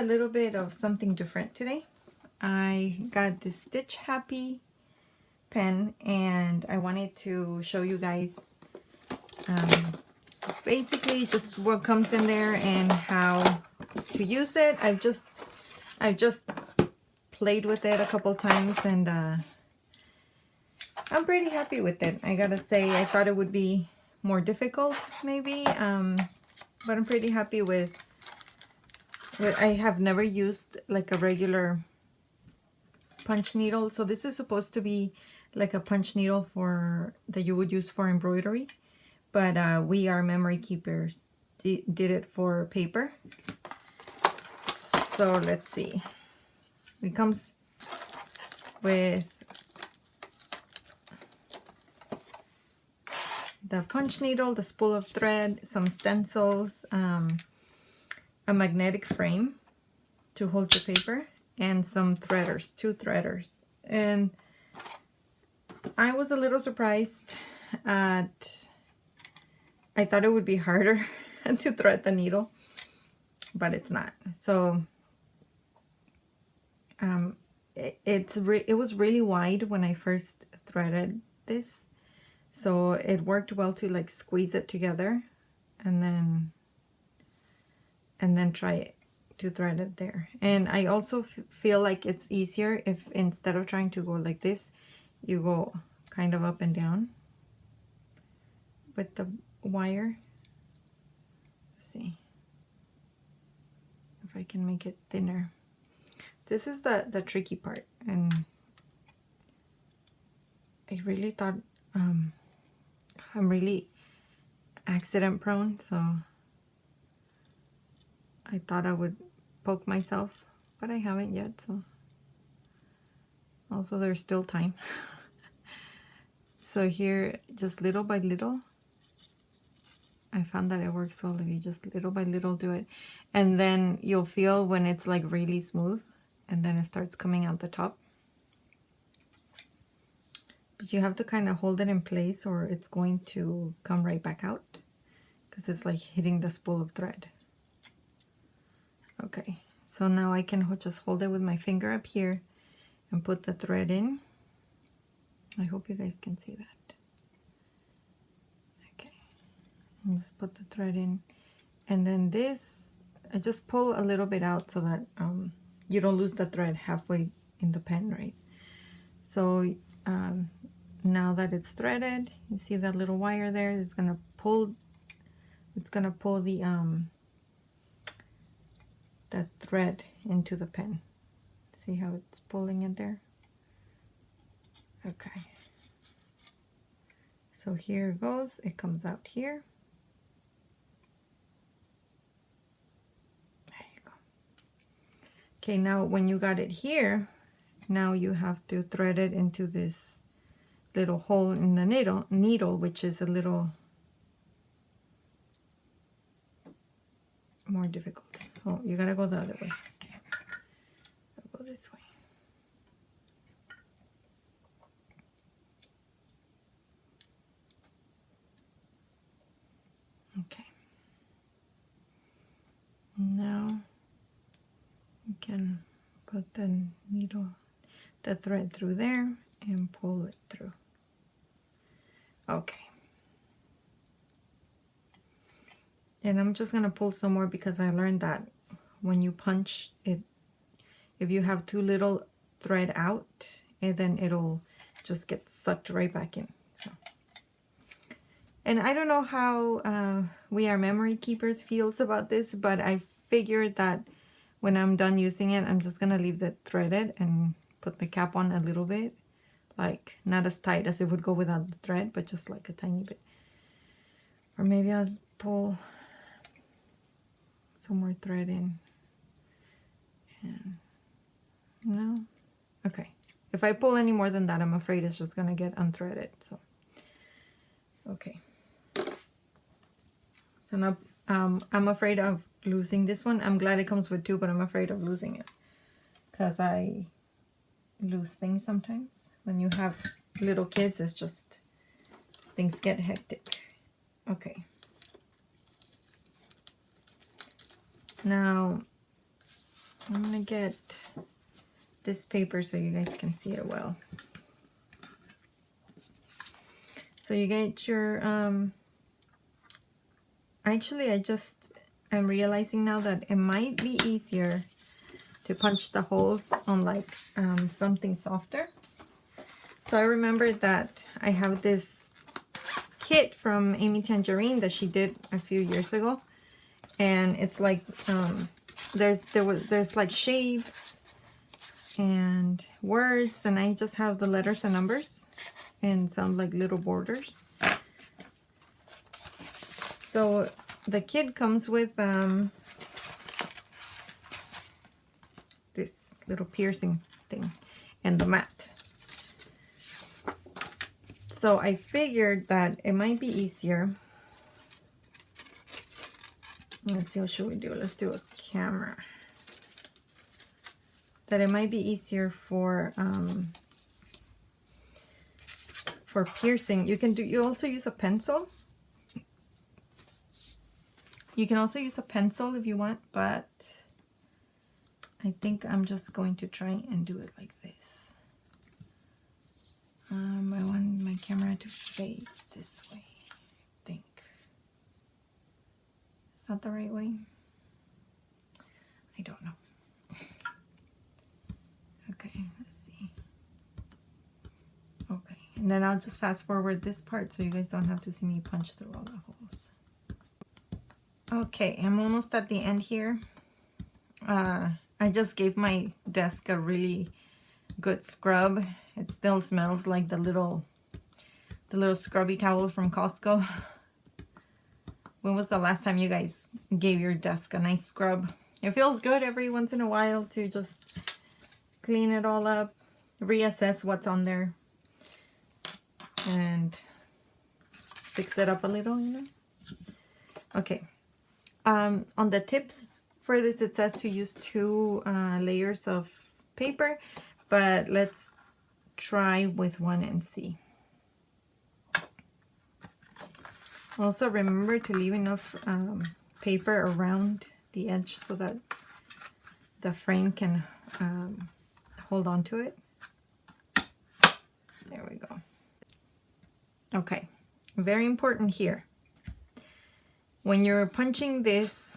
little bit of something different today. I got this Stitch Happy pen and I wanted to show you guys basically just what comes in there and how to use it. I've just played with it a couple times and I'm pretty happy with it. I gotta say, I thought it would be more difficult maybe, but I'm pretty happy with I have never used like a regular punch needle. So this is supposed to be like a punch needle for that you would use for embroidery, but WeRMemoryKeepers did it for paper. So let's see. It comes with the punch needle, the spool of thread, some stencils, a magnetic frame to hold your paper, and some threaders, 2 threaders. And I was a little surprised at, I thought it would be harder to thread the needle, but it's not. So it was really wide when I first threaded this, so it worked well to like squeeze it together and then try to thread it there. And I also feel like it's easier if instead of trying to go like this, you go kind of up and down with the wire. Let's see if I can make it thinner. This is the tricky part, and I really thought I'm really accident prone, so I thought I would poke myself, but I haven't yet, so also there's still time. So here, just little by little, I found that it works well if you just little by little do it, and then you'll feel when it's like really smooth and then it starts coming out the top. But you have to kind of hold it in place or it's going to come right back out because it's like hitting the spool of thread. Okay, so now I can just hold it with my finger up here and put the thread in. I hope you guys can see that. Okay, and just put the thread in, and then this, I just pull a little bit out so that you don't lose the thread halfway in the pen, right? So now that it's threaded, you see that little wire there, it's gonna pull that thread into the pen. See how it's pulling it there? Okay. So here it goes, it comes out here. There you go. Okay, now when you got it here, now you have to thread it into this little hole in the needle, which is a little more difficult. Oh, you gotta go the other way. Okay. I'll go this way. Okay. Now you can put the thread through there and pull it through. Okay. And I'm just gonna pull some more because I learned that when you punch it, if you have too little thread out, and then it'll just get sucked right back in. So, and I don't know how WeRMemoryKeepers feels about this, but I figured that when I'm done using it, I'm just gonna leave it threaded and put the cap on a little bit, like not as tight as it would go without the thread, but just like a tiny bit. Or maybe I'll pull some more thread in. And no, okay. If I pull any more than that, I'm afraid it's just gonna get unthreaded. So, okay. So now I'm afraid of losing this one. I'm glad it comes with 2, but I'm afraid of losing it because I lose things sometimes. When you have little kids, it's just things get hectic. Okay. Now I'm gonna get this paper so you guys can see it well. So you get your, actually I'm realizing now that it might be easier to punch the holes on like something softer. So I remember that I have this kit from Amy Tangerine that she did a few years ago, and it's like there's like shapes and words, and I just have the letters and numbers and some like little borders. So the kit comes with this little piercing thing and the mat. So I figured that it might be easier. Let's see, what should we do? Let's do a camera. That it might be easier for piercing. You also use a pencil. You can also use a pencil if you want, but I think I'm just going to try and do it like this. I want my camera to face this way, I think. Is that the right way? I don't know. Okay, let's see. Okay, and then I'll just fast forward this part so you guys don't have to see me punch through all the holes. Okay, I'm almost at the end here. I just gave my desk a really good scrub. It still smells like the little scrubby towel from Costco. When was the last time you guys gave your desk a nice scrub? It feels good every once in a while to just clean it all up, reassess what's on there, and fix it up a little, you know? Okay. On the tips for this, it says to use 2 layers of paper, but let's try with 1 and see. Also, remember to leave enough paper around the edge so that the frame can hold on to it. There we go. Okay, very important here. When you're punching this,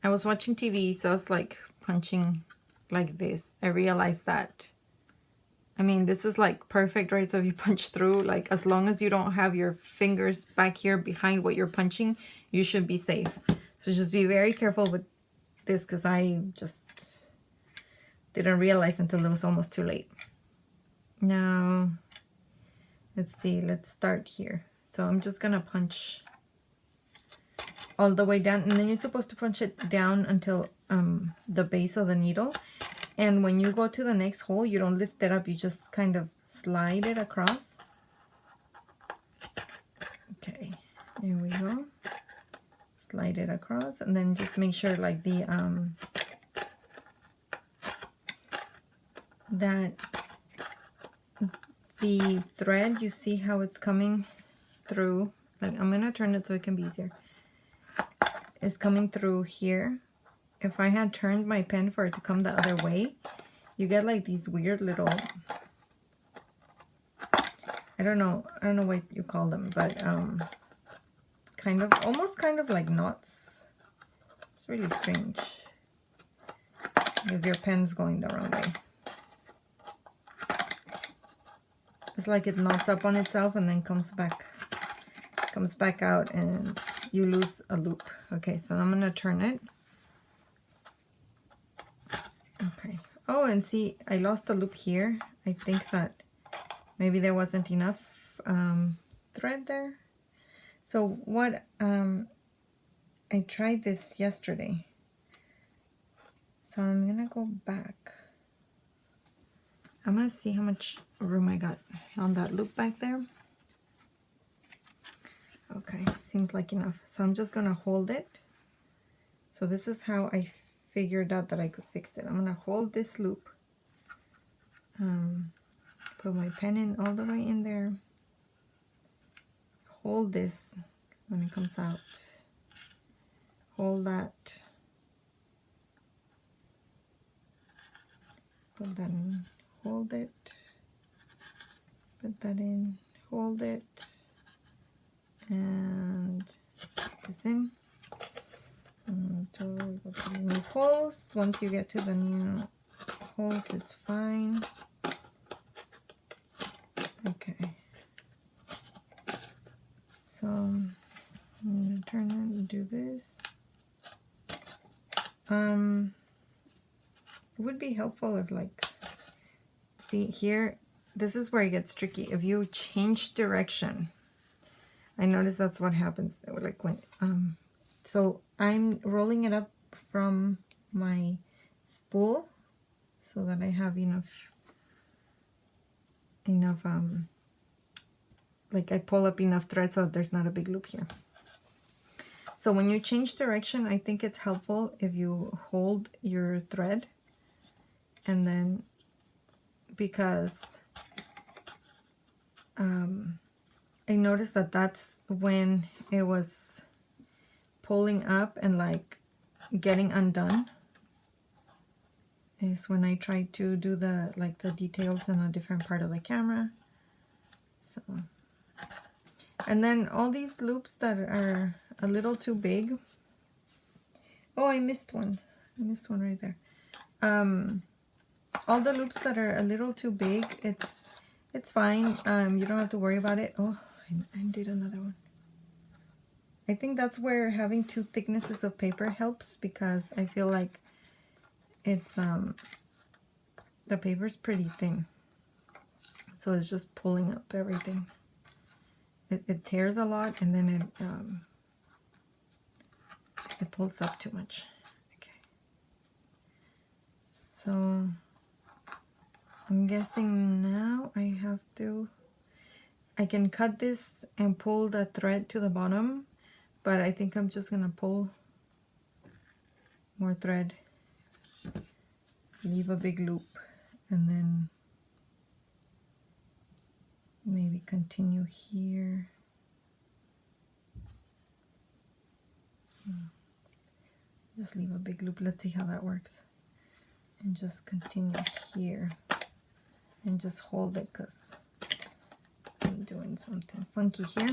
I was watching TV, so I was like punching like this. I realized that, I mean, this is like perfect, right? So if you punch through, like as long as you don't have your fingers back here behind what you're punching, you should be safe. So just be very careful with this, because I just didn't realize until it was almost too late. Now, let's see, let's start here. So I'm just gonna punch all the way down, and then you're supposed to punch it down until the base of the needle. And when you go to the next hole, you don't lift it up, you just kind of slide it across. Okay, there we go. Slide it across, and then just make sure like that the thread, you see how it's coming through. Like, I'm gonna turn it so it can be easier. It's coming through here. If I had turned my pen for it to come the other way, you get like these weird little, I don't know what you call them, but almost kind of like knots. It's really strange if your pen's going the wrong way. It's like it knots up on itself and then comes back out, and you lose a loop. Okay, so I'm gonna turn it. Okay. Oh, and see, I lost a loop here. I think that maybe there wasn't enough thread there. So what, I tried this yesterday. So I'm gonna go back. I'm gonna see how much room I got on that loop back there. Okay, seems like enough. So I'm just gonna hold it. So this is how I figured out that I could fix it. I'm gonna hold this loop, put my pen in all the way in there, hold this when it comes out, hold that, put that in, hold it, put that in, hold it, and this in. Until we go to the new holes. Once you get to the new holes, it's fine. Okay. So I'm gonna turn it and do this. It would be helpful if, like, see here, this is where it gets tricky. If you change direction, I notice that's what happens. Like when so I'm rolling it up from my spool so that I have enough like I pull up enough thread so that there's not a big loop here. So when you change direction, I think it's helpful if you hold your thread, and then, because I noticed that that's when it was pulling up and like getting undone, is when I tried to do the details in a different part of the camera. So, and then all these loops that are a little too big. Oh, I missed one. I missed one right there. All the loops that are a little too big, it's fine. You don't have to worry about it. Oh, I did another one. I think that's where having two thicknesses of paper helps, because I feel like it's the paper's pretty thin, so it's just pulling up everything. It tears a lot, and then it pulls up too much. Okay, so I'm guessing now I can cut this and pull the thread to the bottom, but I think I'm just gonna pull more thread, leave a big loop, and then maybe continue here. Just leave a big loop. Let's see how that works. And just continue here. And just hold it, because I'm doing something funky here.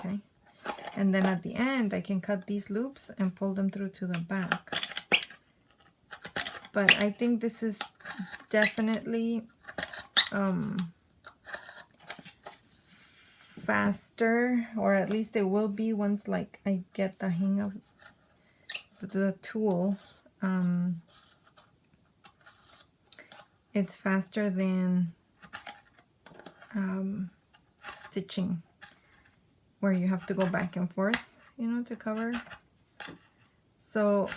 Okay. And then at the end, I can cut these loops and pull them through to the back. But I think this is definitely faster, or at least it will be once like I get the hang of the tool. It's faster than stitching, where you have to go back and forth, you know, to cover. So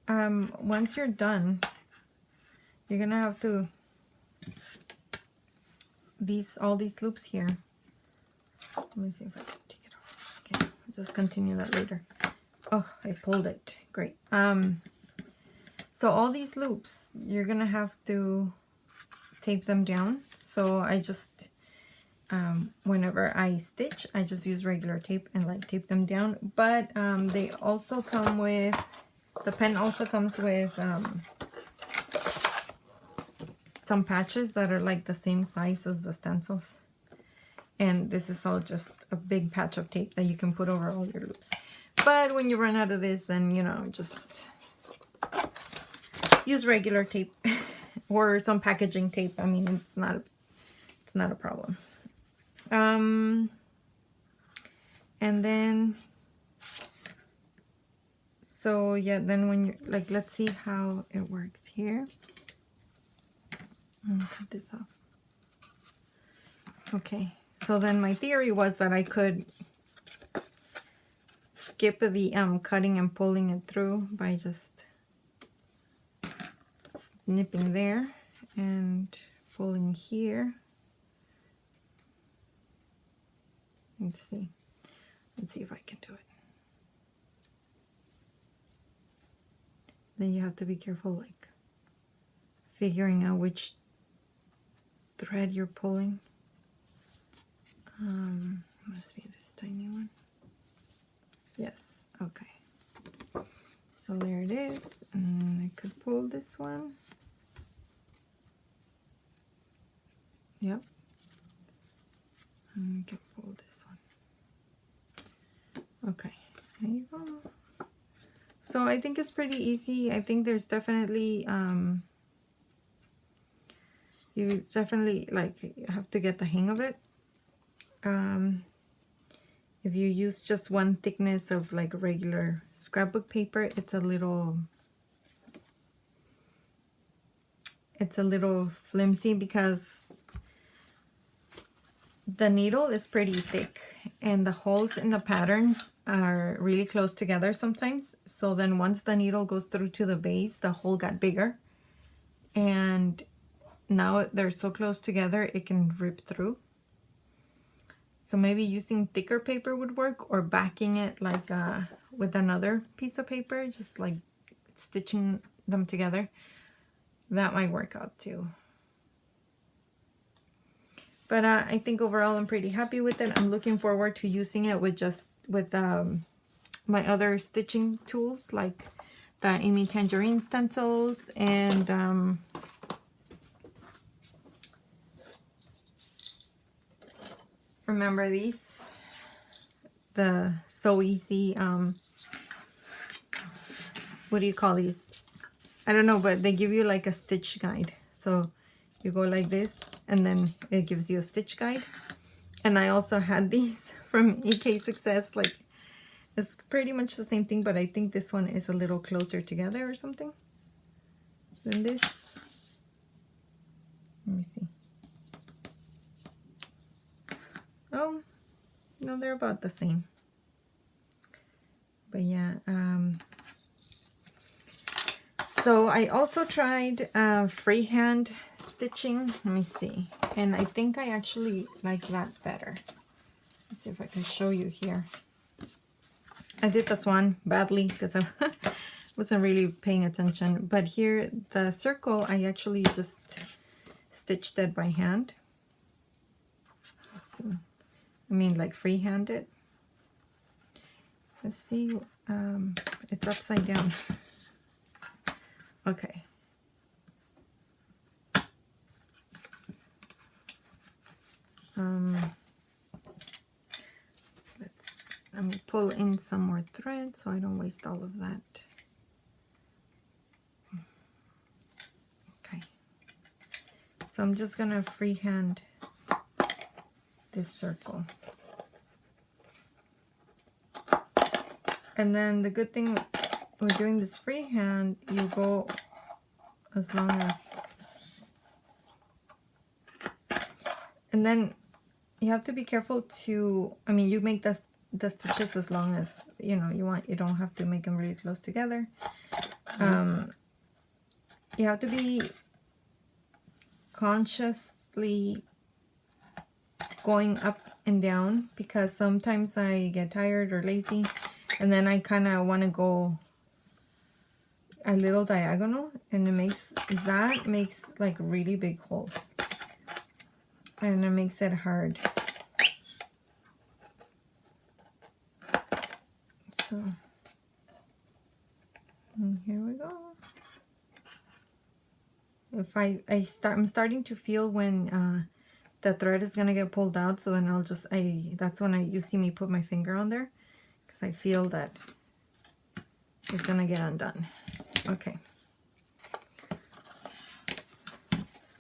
once you're done, you're gonna have to all these loops here. Let me see if I can take it off. Okay, I'll just continue that later. Oh, I pulled it. Great. So all these loops, you're gonna have to tape them down. So I just whenever I stitch, I just use regular tape and like tape them down. But they also come with, the pen also comes with some patches that are like the same size as the stencils. And this is all just a big patch of tape that you can put over all your loops. But when you run out of this, then, you know, just use regular tape or some packaging tape. I mean, it's not a problem. And then, so yeah, then when you're like, let's see how it works here. I'm gonna cut this off. Okay, so then my theory was that I could skip the cutting and pulling it through by just snipping there and pulling here. Let's see if I can do it. Then you have to be careful, like figuring out which thread you're pulling. Must be this tiny one. Yes, okay. So there it is, and I could pull this one. I can fold this one. Okay, there you go. So I think it's pretty easy. I think there's definitely you definitely like have to get the hang of it. If you use just one thickness of like regular scrapbook paper, it's a little flimsy because the needle is pretty thick and the holes in the patterns are really close together sometimes. So then once the needle goes through to the base, the hole got bigger, and now they're so close together it can rip through. So maybe using thicker paper would work, or backing it like with another piece of paper, just like stitching them together. That might work out too. But I think overall I'm pretty happy with it. I'm looking forward to using it with my other stitching tools, like the Amy Tangerine stencils and remember these? The So Easy, what do you call these? I don't know, but they give you like a stitch guide. So you go like this, and then it gives you a stitch guide. And I also had these from EK Success. Like, it's pretty much the same thing, but I think this one is a little closer together or something than this. Let me see. Oh, no, they're about the same. But yeah, so I also tried freehand stitching. Let me see. And I think I actually like that better. Let's see if I can show you here. I did this one badly because I wasn't really paying attention. But here, the circle, I actually just stitched it by hand. Let's see. I mean, like freehanded. Let's see. It's upside down. Okay. Let me pull in some more thread so I don't waste all of that. Okay. So I'm just gonna freehand this circle. And then the good thing with doing this freehand, you go as long as, and then you have to be careful to, I mean, you make the stitches as long as you know you want. You don't have to make them really close together. You have to be consciously going up and down, because sometimes I get tired or lazy, and then I kind of want to go a little diagonal, and it makes like really big holes, and it makes it hard. So, and here we go. If I'm starting to feel when the thread is gonna get pulled out, so then that's when you see me put my finger on there, because I feel that it's gonna get undone. Okay.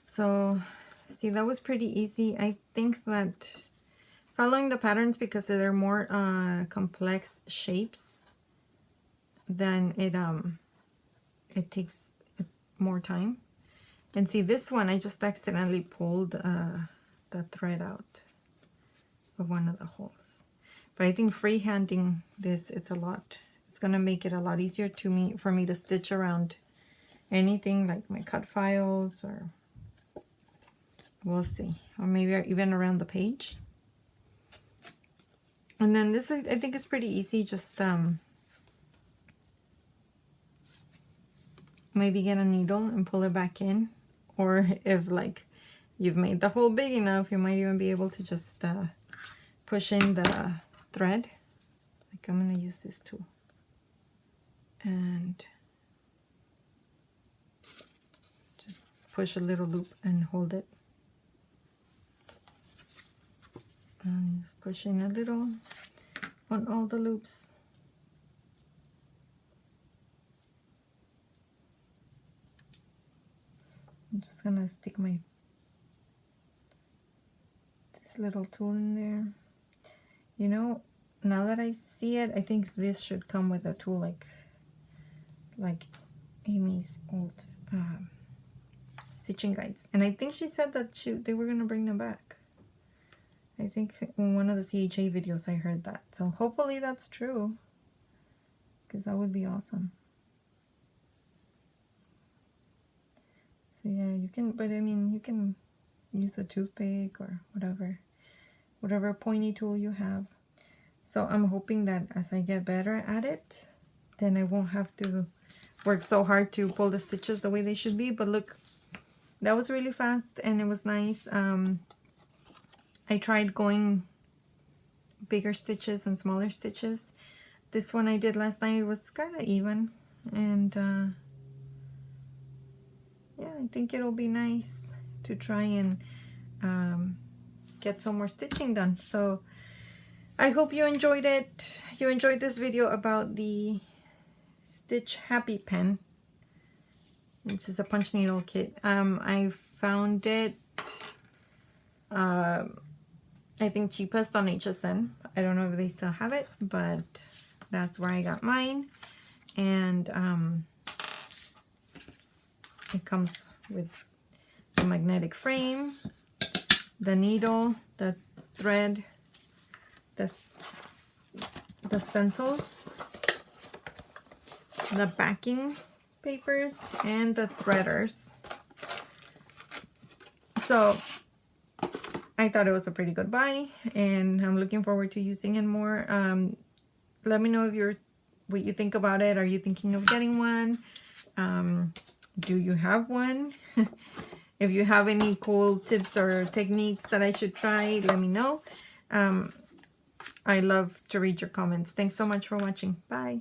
So, see, that was pretty easy. I think that following the patterns, because they're more complex shapes, then it takes more time. And see, this one, I just accidentally pulled the thread out of one of the holes. But I think freehanding this, it's gonna make it a lot easier for me to stitch around anything, like my cut files, or we'll see, or maybe even around the page. And then this, I think it's pretty easy. Just maybe get a needle and pull it back in, or if like you've made the hole big enough, you might even be able to just push in the thread. Like, I'm gonna use this tool and just push a little loop and hold it. Just pushing a little on all the loops. I'm just gonna stick this little tool in there. You know, now that I see it, I think this should come with a tool like Amy's old stitching guides. And I think she said that they were gonna bring them back. I think in one of the CHA videos I heard that. So hopefully that's true, because that would be awesome. So yeah, you can, but I mean, you can use a toothpick or whatever pointy tool you have. So I'm hoping that as I get better at it, then I won't have to work so hard to pull the stitches the way they should be. But look, that was really fast and it was nice. I tried going bigger stitches and smaller stitches. This one I did last night was kind of even, and yeah, I think it'll be nice to try and get some more stitching done. So I hope you enjoyed it. You enjoyed this video about the Stitch Happy Pen, which is a punch needle kit. I found it I think cheapest on HSN. I don't know if they still have it, but that's where I got mine. And it comes with the magnetic frame, the needle, the thread, the stencils, the backing papers, and the threaders. So I thought it was a pretty good buy, and I'm looking forward to using it more. Let me know if what you think about it. Are you thinking of getting one? Do you have one? If you have any cool tips or techniques that I should try, let me know. I love to read your comments. Thanks so much for watching. Bye.